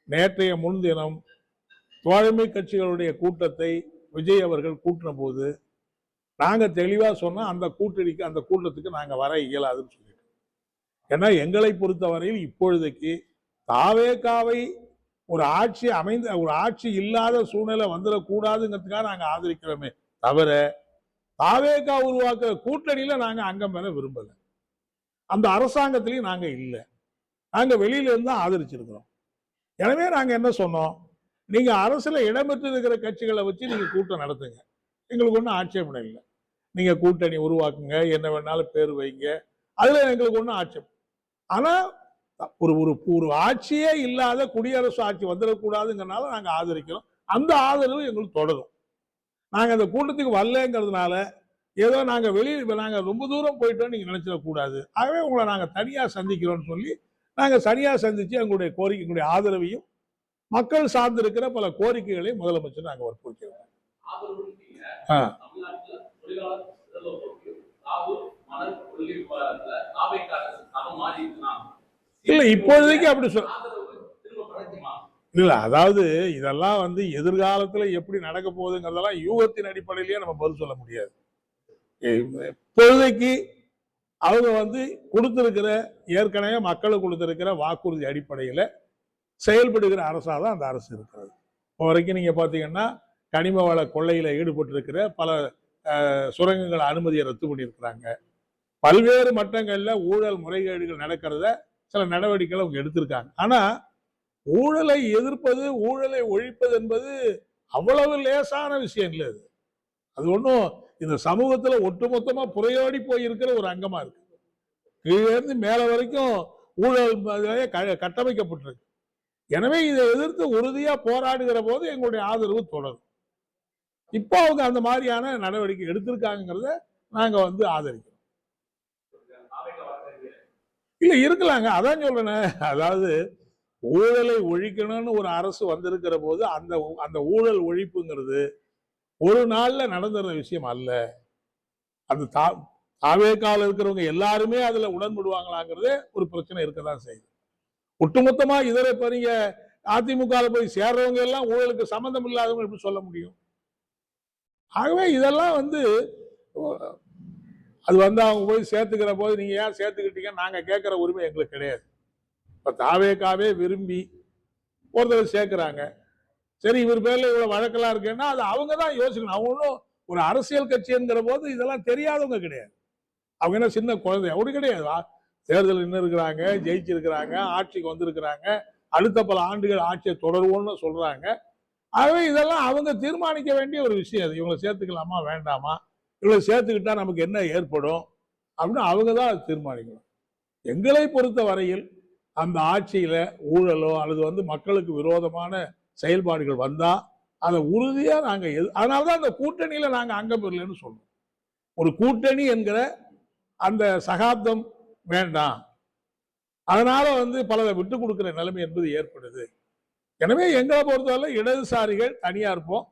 நேற்றைய முன்தினம் தோழமை கட்சிகளுடைய கூட்டத்தை விஜய் அவர்கள் கூட்டின போது நாங்க தெளிவா சொன்னோம், அந்த கூட்டத்துக்கு நாங்க வர இயலாதுன்னு சொல்லிட்டு. ஏன்னா எங்களை பொறுத்தவரையில் இப்பொழுதைக்கு தாவேகாவை ஒரு ஆட்சி இல்லாத சூழ்நிலை வந்துடக்கூடாதுங்கிறதுக்காக நாங்க ஆதரிக்கிறோமே தவிர தாவேகா உருவாக்குற கூட்டணியில நாங்க அங்கம் பெற விரும்பல. அந்த அரசாங்கத்திலையும் நாங்க இல்லை, நாங்க வெளியில இருந்து ஆதரிச்சிருக்கிறோம். எனவே நாங்க என்ன சொன்னோம், நீங்க அரசுல இடம்பெற்று இருக்கிற கட்சிகளை வச்சு நீங்க கூட்டம் நடத்துங்க, எங்களுக்கு ஒன்றும் ஆட்சேபனை இல்லை. நீங்க கூட்டணி உருவாக்குங்க, என்ன வேணாலும் பேர் வைங்க, அதுல எங்களுக்கு ஒன்றும் ஆட்சேபம். ஆனா ஒரு ஆட்சியே இல்லாத குடியரசு ஆட்சி வந்துடக்கூடாதுங்கிறதுனால நாங்க ஆதரிக்கிறோம். அந்த ஆதரவு எங்களுக்கு தொடரும். நாங்க அந்த கூட்டத்துக்கு வரலங்கிறதுனால ஏதோ நாங்க நாங்க ரொம்ப தூரம் போயிட்டோம் நீங்க நினைச்சிடக்கூடாது. ஆகவே உங்களை நாங்க தனியா சந்திக்கிறோம்னு சொல்லி நாங்க தனியா சந்திச்சு எங்களுடைய ஆதரவையும் மக்கள் சார்ந்திருக்கிற பல கோரிக்கைகளையும் முதலமைச்சர் நாங்க வற்புறுத்திக்கிறோம். இல்ல இப்போதைக்கு அப்படி இல்ல, அதாவது இதெல்லாம் எதிர்காலத்துல எப்படி நடக்க போகுதுங்கிறதெல்லாம் யூகத்தின் அடிப்படையிலேயே நம்ம பதில் சொல்ல முடியாது. இப்போதைக்கு அவங்க கொடுத்திருக்கிற ஏற்கனவே மக்களுக்கு கொடுத்திருக்கிற வாக்குறுதி அடிப்படையில செயல்படுகிற அரசாக தான் அந்த அரசு இருக்கிறது. இப்போ வரைக்கும் நீங்க பாத்தீங்கன்னா கனிம வள கொள்ளையில ஈடுபட்டு இருக்கிற பல சுரங்கங்கள் அனுமதியை ரத்து பண்ணியிருக்கிறாங்க. பல்வேறு மட்டங்கள்ல ஊழல் முறைகேடுகள் நடக்கிறத சில நடவடிக்கைகள் அவங்க எடுத்திருக்காங்க. ஆனா ஊழலை எதிர்ப்பது, ஊழலை ஒழிப்பது என்பது அவ்வளவு லேசான விஷயம் இல்லை. அது ஒன்றும் இந்த சமூகத்துல ஒட்டுமொத்தமா புறையோடி போய் இருக்கிற ஒரு அங்கமா இருக்கு. கீழே இருந்து மேல வரைக்கும் ஊழல் கட்டமைக்கப்பட்டிருக்கு. எனவே இதை எதிர்த்து உறுதியா போராடுகிற போது எங்களுடைய ஆதரவு தொடரும். இப்போ அவங்க அந்த மாதிரியான நடவடிக்கை எடுத்திருக்காங்கிறத நாங்க ஆதரிக்கிறோம். இல்ல இருக்கலாங்க, அதான் சொல்றேன். அதாவது ஊழலை ஒழிக்கணும்னு ஒரு அரசு வந்திருக்கிற போது அந்த ஊழல் ஒழிப்புங்கிறது ஒரு நாள்ல நடந்துற விஷயம் அல்ல. அந்த தாவேகால இருக்கிறவங்க எல்லாருமே அதுல உடன்படுவாங்களாங்கிறதே ஒரு பிரச்சனை இருக்கதான் செய்யுது. ஒட்டுமொத்தமா இதர நீங்க அதிமுக போய் சேர்றவங்க எல்லாம் ஊழலுக்கு சம்பந்தம் இல்லாதவங்க எப்படி சொல்ல முடியும்? ஆகவே இதெல்லாம் அது அவங்க போய் சேர்த்துக்கிற போது நீங்க ஏன் சேர்த்துக்கிட்டீங்க நாங்க கேட்கிற உரிமை எங்களுக்கு கிடையாது. இப்ப தாவேகாவே விரும்பி ஒருத்தர் சேர்க்கிறாங்க, சரி இவர் பேர்ல இவ்வளவு வழக்கெல்லாம் இருக்குன்னா அது அவங்கதான் யோசிக்கணும். அவங்களும் ஒரு அரசியல் கட்சிங்கிற போது இதெல்லாம் தெரியாதவங்க கிடையாது. அவங்க என்ன சின்ன குழந்தை அப்படி கிடையாது. தேர்தல் நின்று இருக்கிறாங்க, ஜெயிச்சிருக்கிறாங்க, ஆட்சிக்கு வந்திருக்கிறாங்க, அடுத்த பல ஆண்டுகள் ஆட்சியை தொடருவோம்னு சொல்றாங்க. ஆகவே இதெல்லாம் அவங்க தீர்மானிக்க வேண்டிய ஒரு விஷயம். அது இவங்களை சேர்த்துக்கலாமா வேண்டாமா, இவங்களை சேர்த்துக்கிட்டா நமக்கு என்ன ஏற்படும் அப்படின்னு அவங்க தான் தீர்மானிக்கணும். எங்களை பொறுத்த வரையில் அந்த ஆட்சியில ஊழலோ அல்லது மக்களுக்கு விரோதமான செயல்பாடுகள் வந்தா அதை உறுதியா நாங்க அதனாலதான் அந்த கூட்டணியில நாங்க அங்கம் பெறலன்னு சொல்றோம். ஒரு கூட்டணி என்கிற அந்த சகாப்தம் வேண்டாம், அதனால பலரை விட்டு கொடுக்கிற நிலைமை என்பது ஏற்படுது. எனவே எங்களை பொறுத்தவரை இடதுசாரிகள் தனியா இருப்போம்,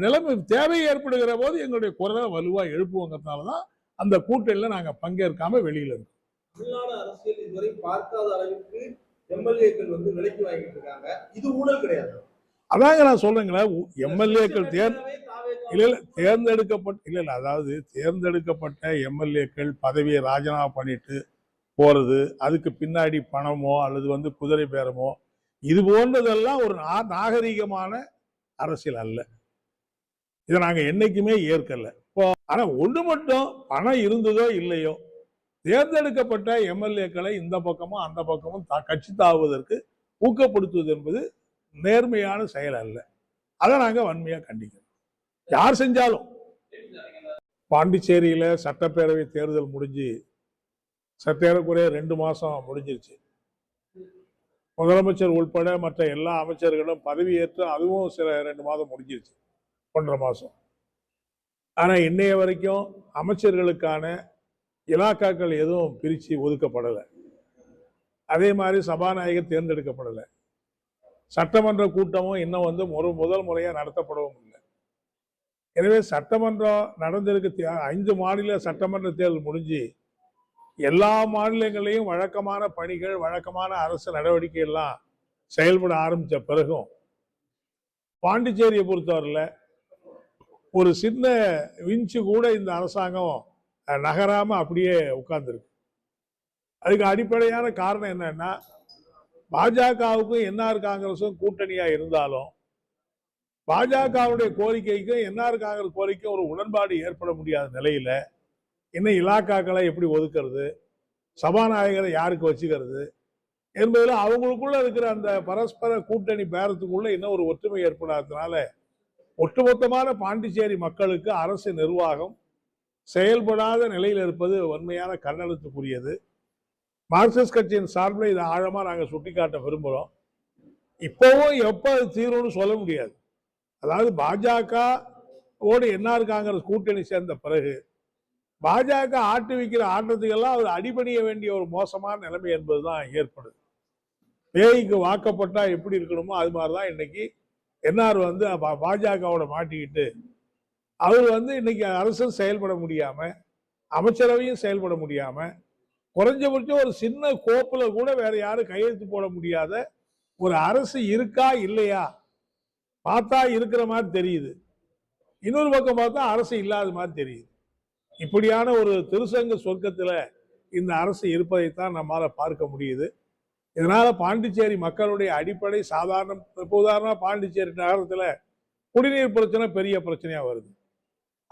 நிலைமை தேவை ஏற்படுகிற போது எங்களுடைய குரலை வலுவா எழுப்புவோங்கிறதுனாலதான் அந்த கூட்டணியில நாங்க பங்கேற்காம வெளியில இருக்கோம். தமிழ்நாடு அரசியல் இதுவரை பார்க்காத அளவுக்கு எம்எல்ஏக்கள் விலைக்கு வாங்கிட்டு இருக்காங்க. இது ஊழல் கிடையாது. அதாங்க நான் சொல்றேங்களே, எம்எல்ஏக்கள் தேர்ந்தெடுக்கப்பட்ட எம்எல்ஏக்கள் பதவியை ராஜினாமா பண்ணிட்டு போறது, அதுக்கு பின்னாடி பணமோ அல்லது குதிரை பேரமோ இது போன்றதெல்லாம் ஒரு நாகரிகமான அரசியல் அல்ல. இதை நாங்க என்னைக்குமே ஏற்கல. இப்போ ஆனா ஒண்ணு மட்டும், பணம் இருந்ததோ இல்லையோ தேர்ந்தெடுக்கப்பட்ட எம்எல்ஏக்களை இந்த பக்கமும் அந்த பக்கமும் கட்சி தாவுவதற்கு ஊக்கப்படுத்துவது என்பது நேர்மையான செயல் அல்ல. அதை நாங்க வன்மையா கண்டிக்கிறோம். யார் செஞ்சாலும். பாண்டிச்சேரியில சட்டப்பேரவை தேர்தல் முடிஞ்சு சற்றேறக்குறைய 2 மாசம் முடிஞ்சிருச்சு. முதலமைச்சர் உட்பட மற்ற எல்லா அமைச்சர்களும் பதவியேற்று அதுவும் சில 2 மாதம் முடிஞ்சிருச்சு, 1.5 மாசம். ஆனா இன்னைய வரைக்கும் அமைச்சர்களுக்கான இலாக்காக்கள் எதுவும் பிரிச்சு ஒதுக்கப்படலை. அதே மாதிரி சபாநாயகர் தேர்ந்தெடுக்கப்படலை. சட்டமன்ற கூட்டமும் இன்னும் முதல் முறையா நடத்தப்படவும் இல்லை. எனவே சட்டமன்றம் நடந்திருக்கு. 5 மாநில சட்டமன்ற தேர்தல் முடிஞ்சு எல்லா மாநிலங்களையும் வழக்கமான பணிகள், வழக்கமான அரசு நடவடிக்கை எல்லாம் செயல்பட ஆரம்பித்த பிறகும் பாண்டிச்சேரியை பொறுத்தவரையில் ஒரு சின்ன இன்ச்சு கூட இந்த அரசாங்கம் நகராம அப்படியே உட்கார்ந்துருக்கு. அதுக்கு அடிப்படையான காரணம் என்னன்னா, பாஜகவுக்கும் என்ஆர் காங்கிரஸும் கூட்டணியா இருந்தாலும் பாஜகவுடைய கோரிக்கைக்கும் என்ஆர் காங்கிரஸ் கோரிக்கைக்கும் ஒரு உடன்பாடு ஏற்பட முடியாத நிலையில இன்னும் இலாக்காக்களை எப்படி ஒதுக்குறது, சபாநாயகரை யாருக்கு வச்சுக்கிறது என்பதில் அவங்களுக்குள்ள இருக்கிற அந்த பரஸ்பர கூட்டணி பேரத்துக்குள்ள இன்னும் ஒரு ஒற்றுமை ஏற்படாததுனால ஒட்டுமொத்தமான பாண்டிச்சேரி மக்களுக்கு அரசு நிர்வாகம் செயல்படாத நிலையில் இருப்பது வன்மையான கண்டனத்துக்குரியது. மார்க்சிஸ்ட் கட்சியின் சார்பில் இதை ஆழமா நாங்கள் சுட்டிக்காட்ட விரும்புகிறோம். இப்பவும் எப்ப அது தீர்வுன்னு சொல்ல முடியாது. அதாவது பாஜகவோடு என்ஆர் காங்கிரஸ் கூட்டணி சேர்ந்த பிறகு பாஜக ஆட்டு வைக்கிற ஆட்டத்துக்கெல்லாம் அவர் அடிபணிய வேண்டிய ஒரு மோசமான நிலைமை என்பதுதான் ஏற்படுது. பேய்க்கு வாக்கப்பட்டா எப்படி இருக்கணுமோ அது மாதிரிதான் இன்னைக்கு என்ஆர் பாஜகவோட மாட்டிக்கிட்டு அவர் இன்னைக்கு அரசும் செயல்பட முடியாம, அமைச்சரவையும் செயல்பட முடியாம, குறைஞ்சபட்சம் ஒரு சின்ன கோப்புல கூட வேற யாரும் கையெழுத்து போட முடியாத ஒரு அரசு இருக்கா இல்லையா பார்த்தா இருக்கிற மாதிரி தெரியுது. இன்னொரு பக்கம் பார்த்தா அரசு இல்லாத மாதிரி தெரியுது. இப்படியான ஒரு திருசங்க சொர்க்கத்துல இந்த அரசு இருப்பதைத்தான் நம்மால பார்க்க முடியுது. இதனால பாண்டிச்சேரி மக்களுடைய அடிப்படை சாதாரண, உதாரணமா பாண்டிச்சேரி நகரத்துல குடிநீர் பிரச்சனை பெரிய பிரச்சனையா வருது.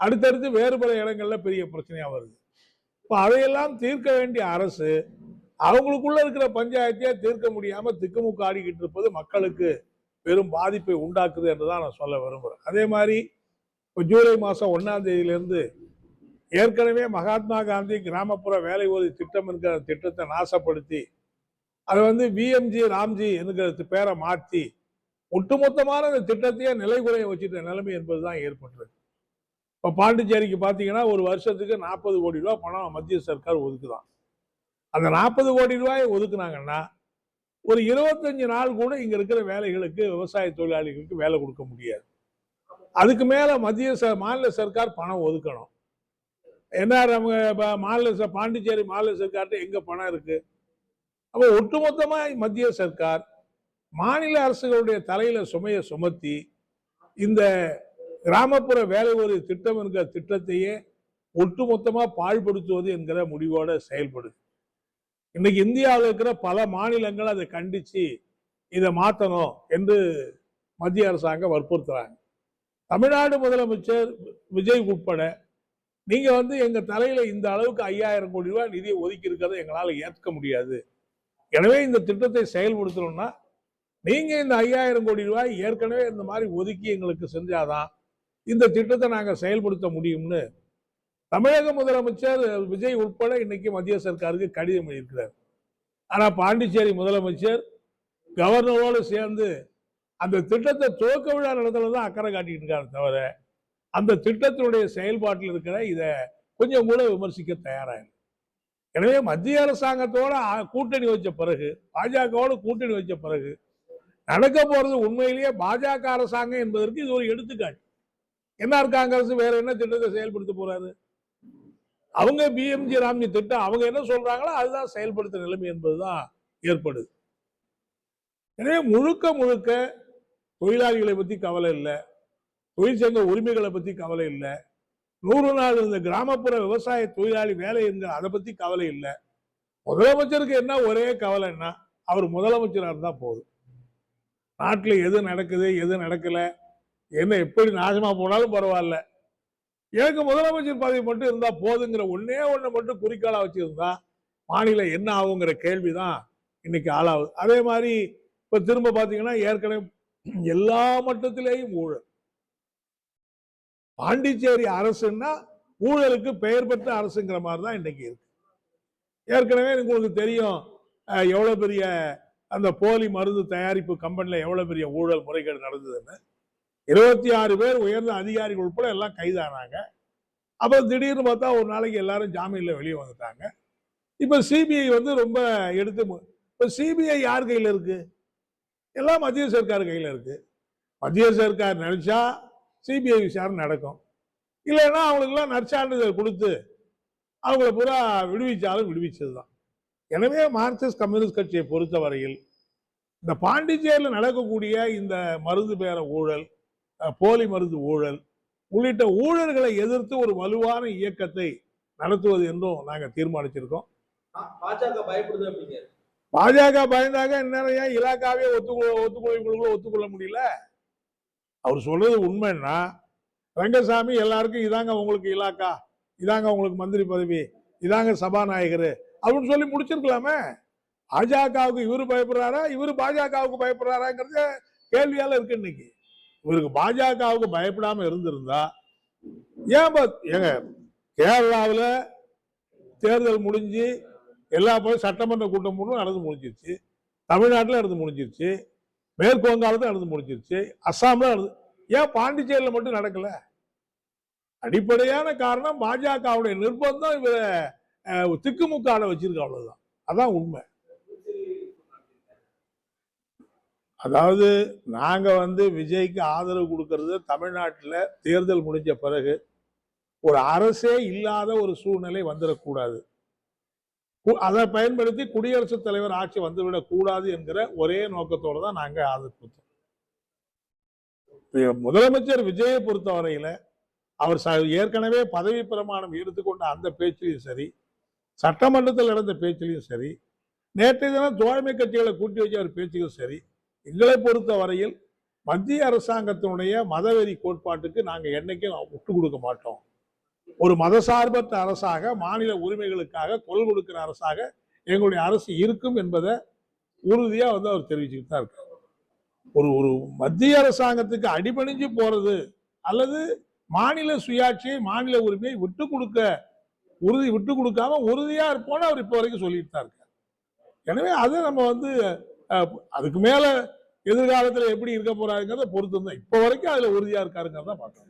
அடுத்தடுத்து வேறு பல இடங்கள்ல பெரிய பிரச்சனையா வருது. இப்ப அதையெல்லாம் தீர்க்க வேண்டிய அரசு அவங்களுக்குள்ள இருக்கிற பஞ்சாயத்தையே தீர்க்க முடியாம திக்குமுக்கு ஆடிக்கிட்டு இருப்பது மக்களுக்கு பெரும் பாதிப்பை உண்டாக்குது என்றுதான் நான் சொல்ல விரும்புறேன். அதே மாதிரி இப்போ ஜூலை மாசம் 1ஆம் தேதியிலிருந்து ஏற்கனவே மகாத்மா காந்தி கிராமப்புற வேலை உறுதி திட்டம் என்கிற திட்டத்தை நாசப்படுத்தி அது விஎம்ஜி ராம்ஜி என்கிற பேரை மாற்றி ஒட்டுமொத்தமான அந்த திட்டத்தையே நிலைகுறைய வச்சுட்ட நிலைமை என்பதுதான் ஏற்பட்டது. இப்போ பாண்டிச்சேரிக்கு பார்த்தீங்கன்னா ஒரு வருஷத்துக்கு 40 கோடி ரூபாய் பணம் மத்திய சர்க்கார் ஒதுக்குதான். அந்த 40 கோடி ரூபாயை ஒதுக்குனாங்கன்னா ஒரு 25 நாள் கூட இங்க இருக்கிற வேலைகளுக்கு, விவசாய தொழிலாளிகளுக்கு வேலை கொடுக்க முடியாது. அதுக்கு மேல மாநில சர்க்கார் பணம் ஒதுக்கணும். என்ன பாண்டிச்சேரி மாநில சர்க்கார்ட்ட எங்க பணம் இருக்கு? அப்போ ஒட்டுமொத்தமா மத்திய சர்க்கார் மாநில அரசுகளுடைய தலையில சுமையை சுமத்தி இந்த கிராமப்புற வேலை ஒரு திட்டம் என்கிற திட்டத்தையே ஒட்டுமொத்தமா பாழ்படுத்துவது என்கிற முடிவோட செயல்படுது. இன்னைக்கு இந்தியாவில் இருக்கிற பல மாநிலங்கள் அதை கண்டிச்சு இதை மாற்றணும் என்று மத்திய அரசாங்கம் வற்புறுத்துறாங்க. தமிழ்நாடு முதலமைச்சர் விஜய் உட்பட நீங்க எங்க தலையில இந்த அளவுக்கு 5000 கோடி ரூபாய் நிதியை ஒதுக்கி இருக்கிறத எங்களால ஏற்க முடியாது. எனவே இந்த திட்டத்தை செயல்படுத்தணும்னா நீங்க இந்த 5000 கோடி ரூபாய் ஏற்கனவே இந்த மாதிரி ஒதுக்கி எங்களுக்கு செஞ்சாதான் இந்த திட்டத்தை நாங்க செயல்படுத்த முடியும்னு தமிழக முதலமைச்சர் விஜய் உட்பட இன்னைக்கு மத்திய சர்க்காருக்கு கடிதம் எழுதியிருக்கிறார். ஆனா பாண்டிச்சேரி முதலமைச்சர் கவர்னரோடு சேர்ந்து அந்த திட்டத்தை துவக்க விழா நடத்துறதுதான் அக்கறை காட்டிட்டு இருக்காரு தவிர அந்த திட்டத்தினுடைய செயல்பாட்டில் இருக்கிற இதை கொஞ்சம் கூட விமர்சிக்க தயாராக. எனவே மத்திய அரசாங்கத்தோட கூட்டணி வச்ச பிறகு, பாஜகவோட கூட்டணி வச்ச பிறகு நடக்க போறது உண்மையிலேயே பாஜக அரசாங்கம் என்பதற்கு இது ஒரு எடுத்துக்காட்டு. என்ஆர் காங்கிரஸ் வேற என்ன திட்டத்தை செயல்படுத்த போறாரு? அவங்க பிஎம்ஜி ராம்ஜி திட்டம் அவங்க என்ன சொல்றாங்களோ அதுதான் செயல்படுத்த நிலைமை என்பதுதான் ஏற்படுது. எனவே முழுக்க முழுக்க தொழிலாளிகளை பத்தி கவலை இல்லை, தொழிற்சங்க உரிமைகளை பத்தி கவலை இல்லை, 100 நாள் இந்த கிராமப்புற விவசாய தொழிலாளி வேலை என்கிற அதை பத்தி கவலை இல்லை. முதலமைச்சருக்கு என்ன ஒரே கவலைன்னா அவர் முதலமைச்சராக இருந்தா போதும். நாட்டில் எது நடக்குது எது நடக்கல, என்ன எப்படி நாசமா போனாலும் பரவாயில்ல, எனக்கு முதலமைச்சர் பதவி மட்டும் இருந்தா போதுங்கிற ஒன்னே ஒண்ணு மட்டும் குறிக்கோளா வச்சிருந்தா மாநிலம் என்ன ஆகுங்கிற கேள்விதான் இன்னைக்கு ஆளாகுது. அதே மாதிரி இப்ப திரும்ப பாத்தீங்கன்னா ஏற்கனவே எல்லா மட்டத்திலேயும் ஊழல். பாண்டிச்சேரி அரசுன்னா ஊழலுக்கு பெயர் பெற்ற அரசுங்கிற மாதிரி தான் இன்னைக்கு இருக்கு. ஏற்கனவே உங்களுக்கு தெரியும் எவ்வளவு பெரிய அந்த போலி மருந்து தயாரிப்பு கம்பெனில எவ்வளவு பெரிய ஊழல் முறைகேடு நடந்ததுன்னு. 26 பேர் உயர்ந்த அதிகாரிகள் உட்பட எல்லாம் கைதானாங்க. அப்புறம் திடீர்னு பார்த்தா ஒரு நாளைக்கு எல்லாரும் ஜாமீன்ல வெளியே வந்துட்டாங்க. இப்ப சிபிஐ ரொம்ப எடுத்து, இப்ப சிபிஐ யார் கையில இருக்கு? எல்லாம் மத்திய சர்க்கார் கையில இருக்கு. மத்திய சர்க்கார் நினைச்சா சிபிஐ விசாரணை நடக்கும், இல்லைன்னா அவங்களுக்குலாம் நற்சான்றிதழ் கொடுத்து அவங்கள பூரா விடுவிச்சாலும் விடுவிச்சதுதான். எனவே மார்க்சிஸ்ட் கம்யூனிஸ்ட் கட்சியை பொறுத்தவரையில் இந்த பாண்டிச்சேரியில் நடக்கக்கூடிய இந்த மருந்து பேர ஊழல், போலி மருந்து ஊழல் உள்ளிட்ட ஊழல்களை எதிர்த்து ஒரு வலுவான இயக்கத்தை நடத்துவது என்றும் நாங்க தீர்மானிச்சிருக்கோம். பாஜக பயப்படுது அப்படிங்க. பாஜக பயந்தாக நிறைய இலாக்காவே ஒத்துக்கொள்ள முடியல. அவர் சொல்றது உண்மைன்னா, ரங்கசாமி எல்லாருக்கும் இதாங்க உங்களுக்கு இலாக்கா, இதாங்க உங்களுக்கு மந்திரி பதவி, இதாங்க சபாநாயகர் அப்படின்னு சொல்லி முடிச்சிருக்கலாமே. பாஜகவுக்கு இவரு பயப்படுறாரா, இவரு பாஜகவுக்கு பயப்படுறாராங்கிறது கேள்வியால இருக்கு. இன்னைக்கு இவருக்கு பாஜகவுக்கு பயப்படாம இருந்திருந்தா ஏன் ஏங்க கேரளாவில் தேர்தல் முடிஞ்சு எல்லா போய் சட்டமன்ற கூட்டம் மூலம் நடந்து முடிஞ்சிருச்சு, தமிழ்நாட்டில் நடந்து முடிஞ்சிருச்சு, மேற்கு வங்காளத்தில் நடந்து முடிஞ்சிருச்சு, அஸ்ஸாம்ல நடந்து, ஏன் பாண்டிச்சேரியில் மட்டும் நடக்கல? அடிப்படையான காரணம் பாஜகவுடைய நிர்பந்தம் இவரை திக்குமுக்காட வச்சிருக்க, அவ்வளவுதான். அதான் உண்மை. அதாவது நாங்க விஜய்க்கு ஆதரவு கொடுக்கறது தமிழ்நாட்டில் தேர்தல் முடிஞ்ச பிறகு ஒரு அரசே இல்லாத ஒரு சூழ்நிலை வந்துடக்கூடாது, அதை பயன்படுத்தி குடியரசுத் தலைவர் ஆட்சி வந்துவிடக் கூடாது என்கிற ஒரே நோக்கத்தோடு தான் நாங்க ஆதரவு கொடுத்தோம். முதலமைச்சர் விஜயை பொறுத்தவரையில அவர் ஏற்கனவே பதவி பிரமாணம் எடுத்துக்கொண்ட அந்த பேச்சிலையும் சரி, சட்டமன்றத்தில் நடந்த பேச்சிலையும் சரி, நேற்றைய தினம் தோழமை கட்சிகளை கூட்டி வச்ச ஒரு பேச்சுக்கும் சரி, எங்களை பொறுத்த வரையில் மத்திய அரசாங்கத்தினுடைய மதவெறி கோட்பாட்டுக்கு நாங்க என்னைக்கும் விட்டு கொடுக்க மாட்டோம். ஒரு மதசார்பற்ற அரசாக, மாநில உரிமைகளுக்காக குரல் கொடுக்கிற அரசாக எங்களுடைய அரசு இருக்கும் என்பதை உறுதியா அவர் தெரிவிச்சுட்டு தான் இருக்காரு. ஒரு மத்திய அரசாங்கத்துக்கு அடிபணிஞ்சு போறது அல்லது மாநில சுயாட்சியை, மாநில உரிமையை விட்டு கொடுக்காம உறுதியா இருப்போம்னு அவர் இப்போ வரைக்கும் சொல்லிட்டு தான் இருக்காரு. எனவே அதை நம்ம அதுக்கு மேல எதிர்காலத்துல எப்படி இருக்க போறாங்கிறத பொறுத்து தான் இப்போ வரைக்கும் அதுல உறுதியா இருக்காருங்கிறத பார்க்கணும்.